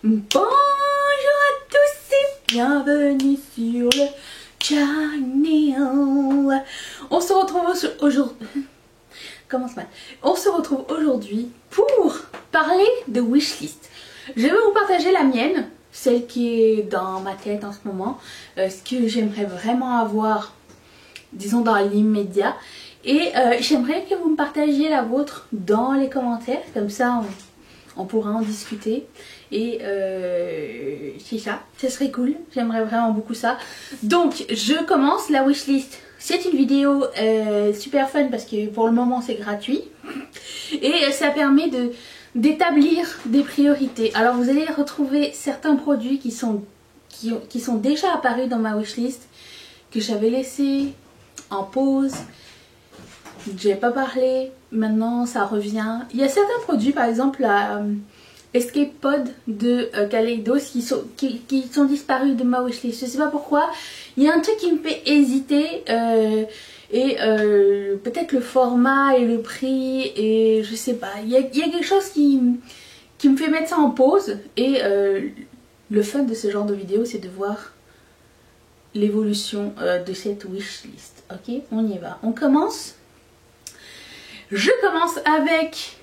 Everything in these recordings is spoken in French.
Bonjour à tous et bienvenue sur le channel. On se retrouve aujourd'hui. Commence mal. On se retrouve aujourd'hui pour parler de wishlist. Je vais vous partager la mienne, celle qui est dans ma tête en ce moment, ce que j'aimerais vraiment avoir, disons dans l'immédiat. Et j'aimerais que vous me partagiez la vôtre dans les commentaires, comme ça on pourra en discuter. Et c'est ça, ce serait cool, j'aimerais vraiment beaucoup ça. Donc je commence la wishlist. C'est une vidéo super fun parce que pour le moment c'est gratuit. Et ça permet d'établir des priorités. Alors vous allez retrouver certains produits qui sont déjà apparus dans ma wishlist, que j'avais laissé en pause. J'ai pas parlé, maintenant ça revient. Il y a certains produits, par exemple la Escape Pod de Kaleidos qui sont disparus de ma wishlist. Je sais pas pourquoi. Il y a un truc qui me fait hésiter peut-être le format et le prix et je sais pas. Il y a quelque chose qui me fait mettre ça en pause et le fun de ce genre de vidéo c'est de voir l'évolution de cette wishlist. Ok, on y va. On commence. Je commence avec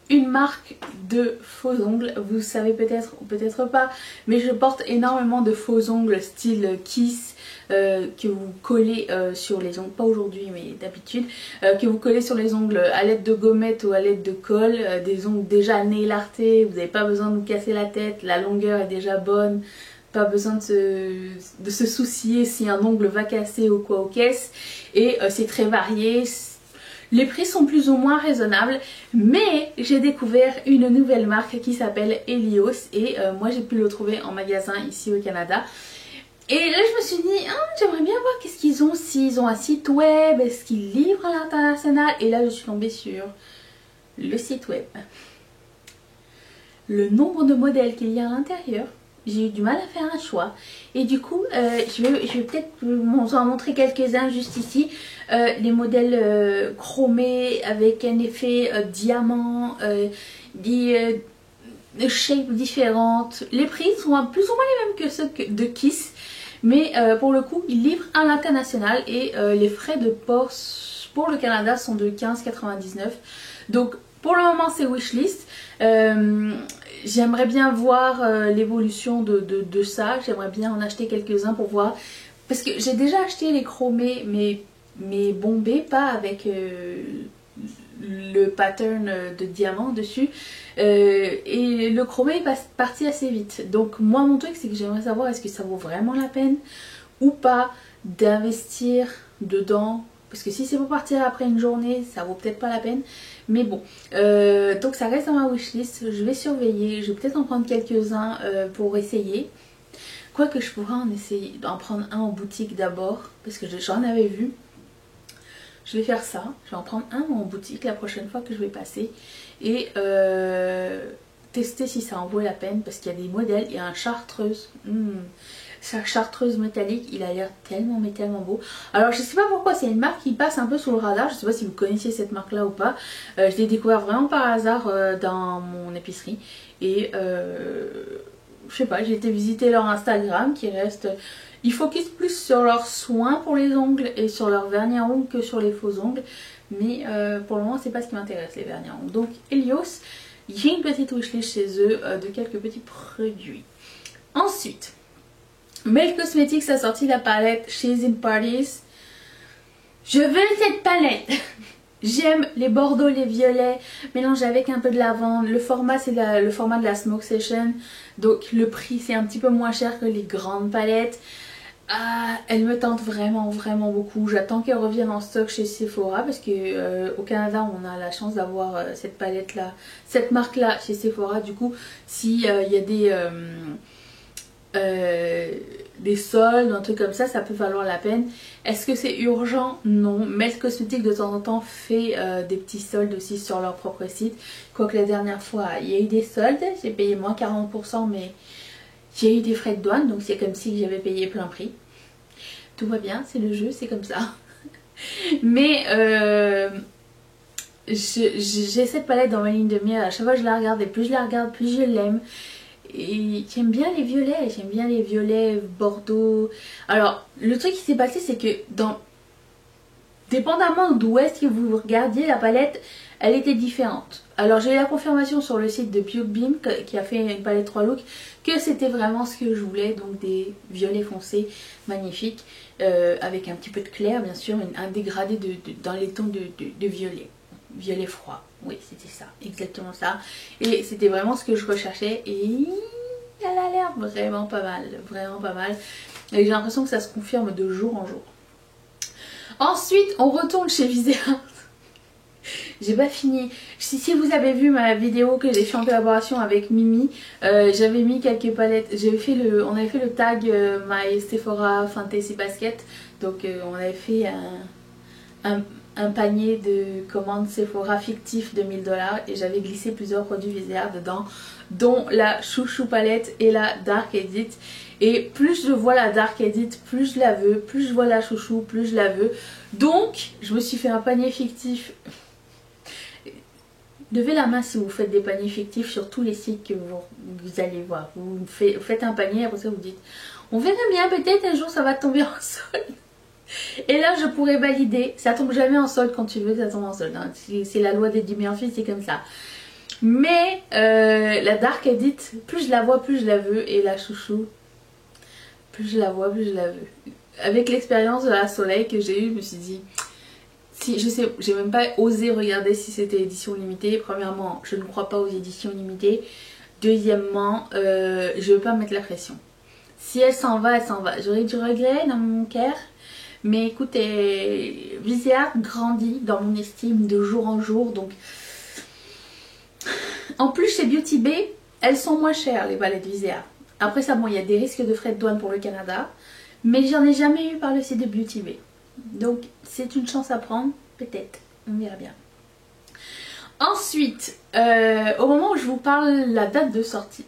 une marque de faux ongles. Vous savez peut-être ou peut-être pas, mais je porte énormément de faux ongles style Kiss que vous collez sur les ongles, pas aujourd'hui mais d'habitude, que vous collez sur les ongles à l'aide de gommettes ou à l'aide de colle, des ongles déjà nail artés, vous n'avez pas besoin de vous casser la tête, la longueur est déjà bonne. Pas besoin de se soucier si un ongle va casser ou quoi aux caisses. Et c'est très varié. Les prix sont plus ou moins raisonnables, mais j'ai découvert une nouvelle marque qui s'appelle Helios et moi j'ai pu le trouver en magasin ici au Canada. Et là je me suis dit, j'aimerais bien voir qu'est-ce qu'ils ont, s'ils ont un site web, est-ce qu'ils livrent à l'international. Et là je suis tombée sur le site web. Le nombre de modèles qu'il y a à l'intérieur, j'ai eu du mal à faire un choix. Et du coup, je vais peut-être vous en montrer quelques-uns juste ici. Les modèles chromés avec un effet diamant, des shapes différentes. Les prix sont plus ou moins les mêmes que ceux de Kiss. Mais pour le coup, ils livrent à l'international. Et les frais de port pour le Canada sont de 15,99 $. Donc pour le moment, c'est wishlist. J'aimerais bien voir l'évolution de ça. J'aimerais bien en acheter quelques-uns pour voir. Parce que j'ai déjà acheté les chromés, mais bombés, pas avec le pattern de diamant dessus. Et le chromé est parti assez vite. Donc moi mon truc c'est que j'aimerais savoir est-ce que ça vaut vraiment la peine ou pas d'investir dedans. Parce que si c'est pour partir après une journée, ça vaut peut-être pas la peine. Mais bon, donc ça reste dans ma wishlist. Je vais surveiller. Je vais peut-être en prendre quelques-uns pour essayer. Quoique je pourrais en prendre un en boutique d'abord. Parce que j'en avais vu. Je vais faire ça. Je vais en prendre un en boutique la prochaine fois que je vais passer. Et tester si ça en vaut la peine. Parce qu'il y a des modèles. Il y a un chartreuse. Sa chartreuse métallique, il a l'air tellement mais tellement beau. Alors je sais pas pourquoi, c'est une marque qui passe un peu sous le radar. Je sais pas si vous connaissiez cette marque là ou pas. Je l'ai découvert vraiment par hasard dans mon épicerie. Et je sais pas, j'ai été visiter leur Instagram qui reste... Ils focusent plus sur leurs soins pour les ongles et sur leur vernis à ongles que sur les faux ongles. Mais pour le moment c'est pas ce qui m'intéresse, les vernis à ongles. Donc Helios, j'ai une petite wishlist chez eux de quelques petits produits. Ensuite... Melt Cosmetics a sorti la palette She's in Parties. Je veux cette palette. J'aime les bordeaux, les violets, mélangés avec un peu de lavande. Le format c'est le format de la Smoke Session. Donc le prix c'est un petit peu moins cher que les grandes palettes. Elle me tente vraiment beaucoup. J'attends qu'elle revienne en stock chez Sephora parce que au Canada on a la chance d'avoir cette palette là, cette marque là chez Sephora. Du coup si il y a des soldes, un truc comme ça, ça peut valoir la peine. Est-ce que c'est urgent? Non. Melt Cosmetics de temps en temps fait des petits soldes aussi sur leur propre site. Quoique la dernière fois il y a eu des soldes, j'ai payé moins 40% mais j'ai eu des frais de douane donc c'est comme si j'avais payé plein prix. Tout va bien, c'est le jeu, c'est comme ça. Mais j'ai cette palette dans ma ligne de mire. À chaque fois que je la regarde et plus je la regarde plus je l'aime. Et j'aime bien les violets bordeaux. Alors, le truc qui s'est passé, c'est que dépendamment d'où est-ce que vous regardiez la palette, elle était différente. Alors j'ai eu la confirmation sur le site de Beauty qui a fait une palette 3 looks que c'était vraiment ce que je voulais, donc des violets foncés magnifiques avec un petit peu de clair bien sûr, un dégradé dans les tons de violet froid. Oui, c'était ça, exactement ça. Et c'était vraiment ce que je recherchais et elle a l'air vraiment pas mal, vraiment pas mal. Et j'ai l'impression que ça se confirme de jour en jour. Ensuite, on retourne chez Viséart. J'ai pas fini. Si vous avez vu ma vidéo que j'ai fait en collaboration avec Mimi, j'avais mis quelques palettes. On avait fait le tag My Sephora Fantasy Basket. Donc on avait fait un panier de commandes Sephora fictif de 1000 $ et j'avais glissé plusieurs produits Viséart dedans, dont la chouchou palette et la Dark Edit. Et plus je vois la Dark Edit, plus je la veux, plus je vois la chouchou, plus je la veux. Donc je me suis fait un panier fictif. Levez la main si vous faites des paniers fictifs sur tous les sites que vous allez voir. Vous faites un panier, après ça vous dites on verra bien, peut-être un jour ça va tomber en solde. Et là je pourrais valider. Ça tombe jamais en solde, quand tu veux ça tombe en solde, hein. C'est la loi d'Eddie Murphy, c'est comme ça. Mais la Dark Edit, plus je la vois, plus je la veux. Et la chouchou, plus je la vois, plus je la veux. Avec l'expérience de la Soleil que j'ai eue, je me suis dit, si je sais, j'ai même pas osé regarder si c'était édition limitée. Premièrement, je ne crois pas aux éditions limitées. Deuxièmement, je veux pas mettre la pression. Si elle s'en va, elle s'en va. J'aurais du regret dans mon cœur. Mais écoutez, Viséart grandit dans mon estime de jour en jour. Donc, en plus chez Beauty Bay, elles sont moins chères les palettes Viséart. Après ça, bon, il y a des risques de frais de douane pour le Canada. Mais j'en ai jamais eu par le site de Beauty Bay. Donc c'est une chance à prendre, peut-être, on verra bien. Ensuite, au moment où je vous parle la date de sortie,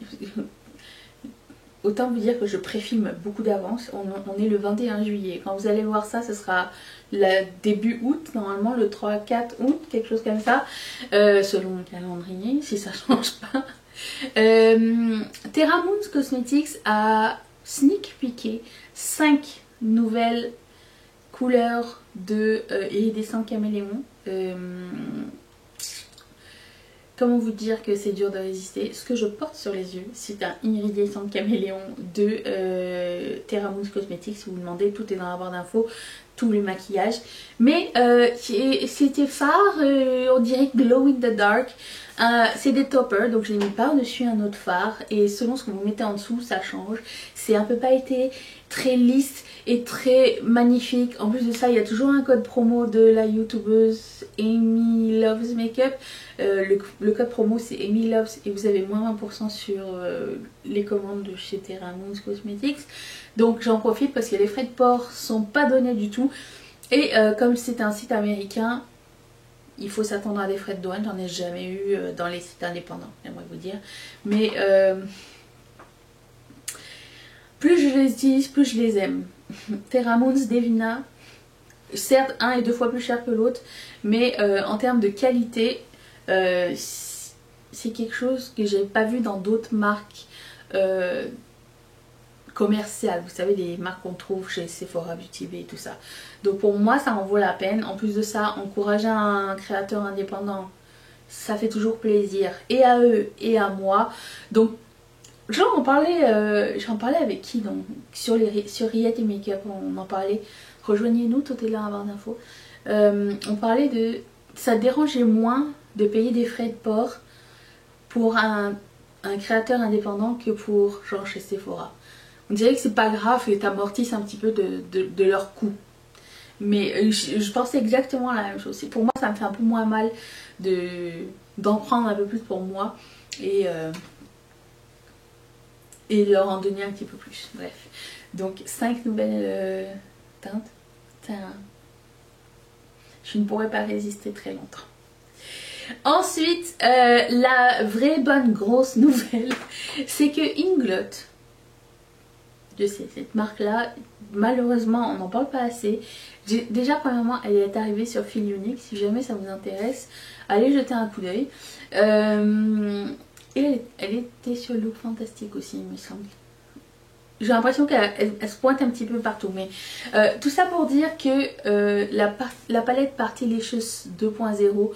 autant vous dire que je préfilme beaucoup d'avance, on est le 21 juillet. Quand vous allez voir ça, ce sera début août, normalement le 3-4 août, quelque chose comme ça, selon le calendrier, si ça change pas. Terra Moons Cosmetics a sneak peeké 5 nouvelles couleur de iridescent caméléon. Comment vous dire que c'est dur de résister. Ce que je porte sur les yeux, c'est un iridescent caméléon de Terra Moons Cosmetics. Si vous vous demandez, tout est dans la barre d'infos, tous les maquillages. Mais c'était phare, on dirait glow in the dark. C'est des toppers, donc je l'ai mis par-dessus un autre phare. Et selon ce que vous mettez en dessous, ça change. C'est un peu pailleté, très lisse et très magnifique. En plus de ça, il y a toujours un code promo de la youtubeuse Amy Loves Makeup. Le code promo c'est Amy Loves et vous avez moins 20% sur les commandes de chez Terra Moons Cosmetics. Donc j'en profite parce que les frais de port sont pas donnés du tout. Et comme c'est un site américain, il faut s'attendre à des frais de douane. J'en ai jamais eu dans les sites indépendants, j'aimerais vous dire. Mais plus je les utilise, plus je les aime. Terra Moons Devina, certes un est 2 fois plus cher que l'autre, mais en termes de qualité, c'est quelque chose que j'ai pas vu dans d'autres marques commerciales. Vous savez, des marques qu'on trouve chez Sephora, Beauty Bay et tout ça. Donc pour moi, ça en vaut la peine. En plus de ça, encourager un créateur indépendant, ça fait toujours plaisir. Et à eux et à moi. Donc j'en parlais avec qui donc sur Riette et Makeup, on en parlait. Rejoignez-nous, tout est là à barre d'infos. On parlait de... Ça dérangeait moins de payer des frais de port pour un créateur indépendant que pour genre chez Sephora. On dirait que c'est pas grave et t'amortisses un petit peu de leur coût. Mais je pensais exactement la même chose. Pour moi, ça me fait un peu moins mal d'en prendre un peu plus pour moi et leur en donner un petit peu plus. Bref. Donc 5 nouvelles teintes. Je ne pourrais pas résister très longtemps. Ensuite, la vraie bonne grosse nouvelle, c'est que Inglot, je sais, cette marque-là, malheureusement, on n'en parle pas assez. Déjà, premièrement, elle est arrivée sur Feel Unique. Si jamais ça vous intéresse, allez jeter un coup d'œil. Et elle était sur Look Fantastic aussi, il me semble. J'ai l'impression qu'elle se pointe un petit peu partout. Mais tout ça pour dire que la palette Partylicious 2.0,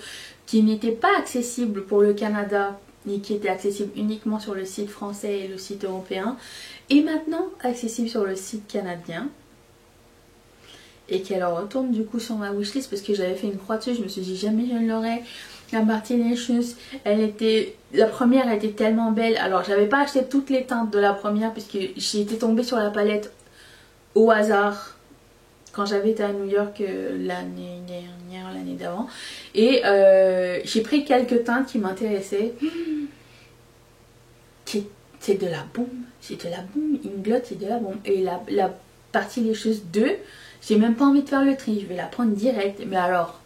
qui n'était pas accessible pour le Canada, et qui était accessible uniquement sur le site français et le site européen, est maintenant accessible sur le site canadien. Et qu'elle retourne du coup sur ma wishlist parce que j'avais fait une croix dessus, je me suis dit jamais je ne l'aurais. La Partylicious, la première elle était tellement belle. Alors j'avais pas acheté toutes les teintes de la première puisque j'ai été tombée sur la palette au hasard quand j'avais été à New York l'année dernière, l'année d'avant. Et j'ai pris quelques teintes qui m'intéressaient. C'est de la bombe, c'est de la bombe, Inglot c'est de la bombe. Et la Partylicious 2, j'ai même pas envie de faire le tri, je vais la prendre direct. Mais alors,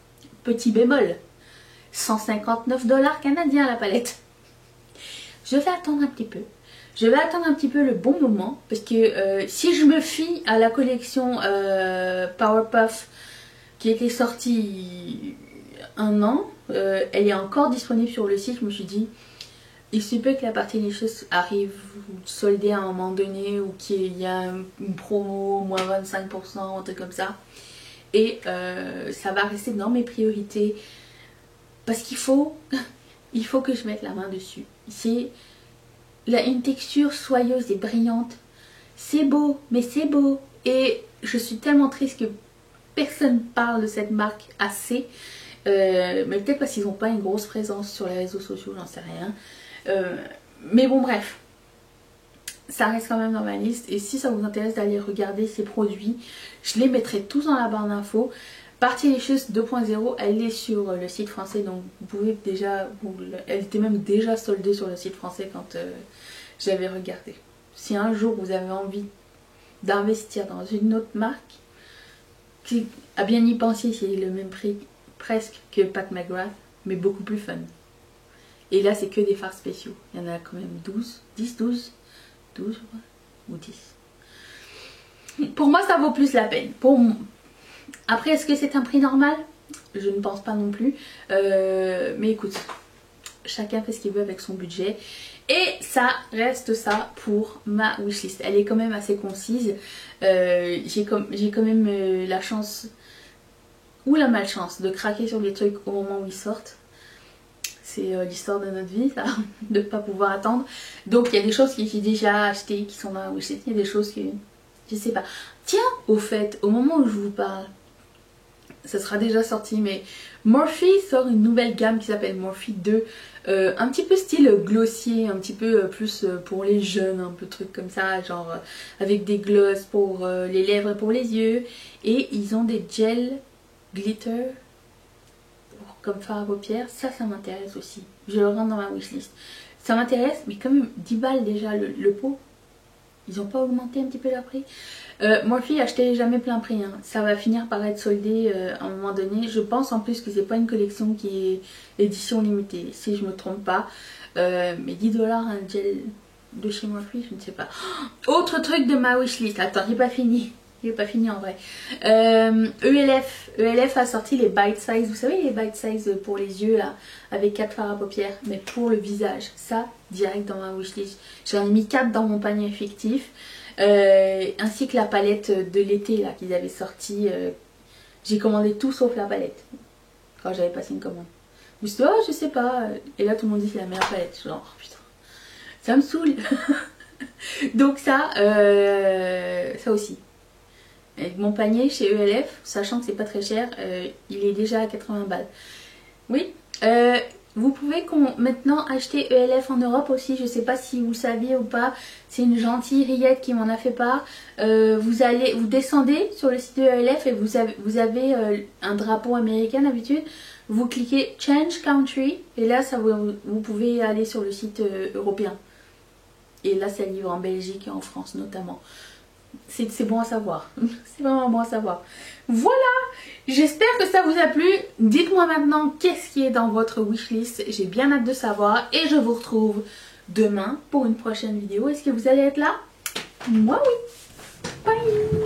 petit bémol, 159 $ canadiens la palette. Je vais attendre un petit peu. Je vais attendre un petit peu le bon moment. Parce que si je me fie à la collection Powerpuff qui était sortie un an, elle est encore disponible sur le site. Je me suis dit, il se peut que la Partylicious arrive soldée à un moment donné ou qu'il y a une promo, moins 25%, un truc comme ça. Et ça va rester dans mes priorités. Parce qu'il faut, il faut que je mette la main dessus. C'est une texture soyeuse et brillante. C'est beau, mais c'est beau. Et je suis tellement triste que personne parle de cette marque assez. Mais peut-être parce qu'ils n'ont pas une grosse présence sur les réseaux sociaux, j'en sais rien. Mais bon bref, ça reste quand même dans ma liste. Et si ça vous intéresse d'aller regarder ces produits, je les mettrai tous dans la barre d'infos. Partylicious 2.0, elle est sur le site français, donc vous pouvez déjà, elle était même déjà soldée sur le site français quand j'avais regardé. Si un jour vous avez envie d'investir dans une autre marque, à bien y penser, c'est le même prix presque que Pat McGrath, mais beaucoup plus fun. Et là c'est que des fards spéciaux, il y en a quand même 12 je crois, ou 10. Pour moi ça vaut plus la peine. Après, est-ce que c'est un prix normal? Je ne pense pas non plus. Mais écoute, chacun fait ce qu'il veut avec son budget. Et ça reste ça pour ma wishlist. Elle est quand même assez concise. J'ai quand même la chance ou la malchance de craquer sur des trucs au moment où ils sortent. C'est l'histoire de notre vie, ça, de ne pas pouvoir attendre. Donc il y a des choses que j'ai déjà achetées qui sont dans ma wishlist. Il y a des choses que je sais pas. Tiens, au fait, au moment où je vous parle, ça sera déjà sorti, mais Morphe sort une nouvelle gamme qui s'appelle Morphe 2, un petit peu style glossier, un petit peu plus pour les jeunes, un peu truc comme ça, genre avec des gloss pour les lèvres et pour les yeux, et ils ont des gels glitter comme fard à paupières. Ça m'intéresse aussi, je le rentre dans ma wishlist. Ça m'intéresse, mais quand même 10 balles déjà le pot. Ils n'ont pas augmenté un petit peu leur prix. Morphe, achetez jamais plein prix. Hein. Ça va finir par être soldé à un moment donné. Je pense en plus que c'est pas une collection qui est édition limitée, si je me trompe pas. Mais 10 $ un gel de chez Morphe, je ne sais pas. Oh, autre truc de ma wishlist. Attends, j'ai pas fini. J'ai pas fini en vrai. ELF a sorti les bite size. Vous savez les bite size pour les yeux là, avec 4 fards à paupières, mais pour le visage. Ça, direct dans ma wishlist. J'en ai mis 4 dans mon panier fictif. Ainsi que la palette de l'été là qu'ils avaient sorti. J'ai commandé tout sauf la palette. Quand j'avais passé une commande. Je me suis dit, oh je sais pas. Et là tout le monde dit c'est la meilleure palette. Genre putain. Ça me saoule. Donc ça aussi. Avec mon panier chez ELF, sachant que c'est pas très cher, il est déjà à 80 balles. Oui, vous pouvez maintenant acheter ELF en Europe aussi, je sais pas si vous le saviez ou pas, c'est une gentille rillette qui m'en a fait part. Vous descendez sur le site de ELF et vous avez un drapeau américain d'habitude, vous cliquez Change Country et là vous pouvez aller sur le site européen. Et là ça livre en Belgique et en France notamment. C'est bon à savoir, c'est vraiment bon à savoir. Voilà, j'espère que ça vous a plu. Dites-moi maintenant qu'est-ce qui est dans votre wishlist, j'ai bien hâte de savoir. Et je vous retrouve demain pour une prochaine vidéo. Est-ce que vous allez être là? Moi oui. Bye.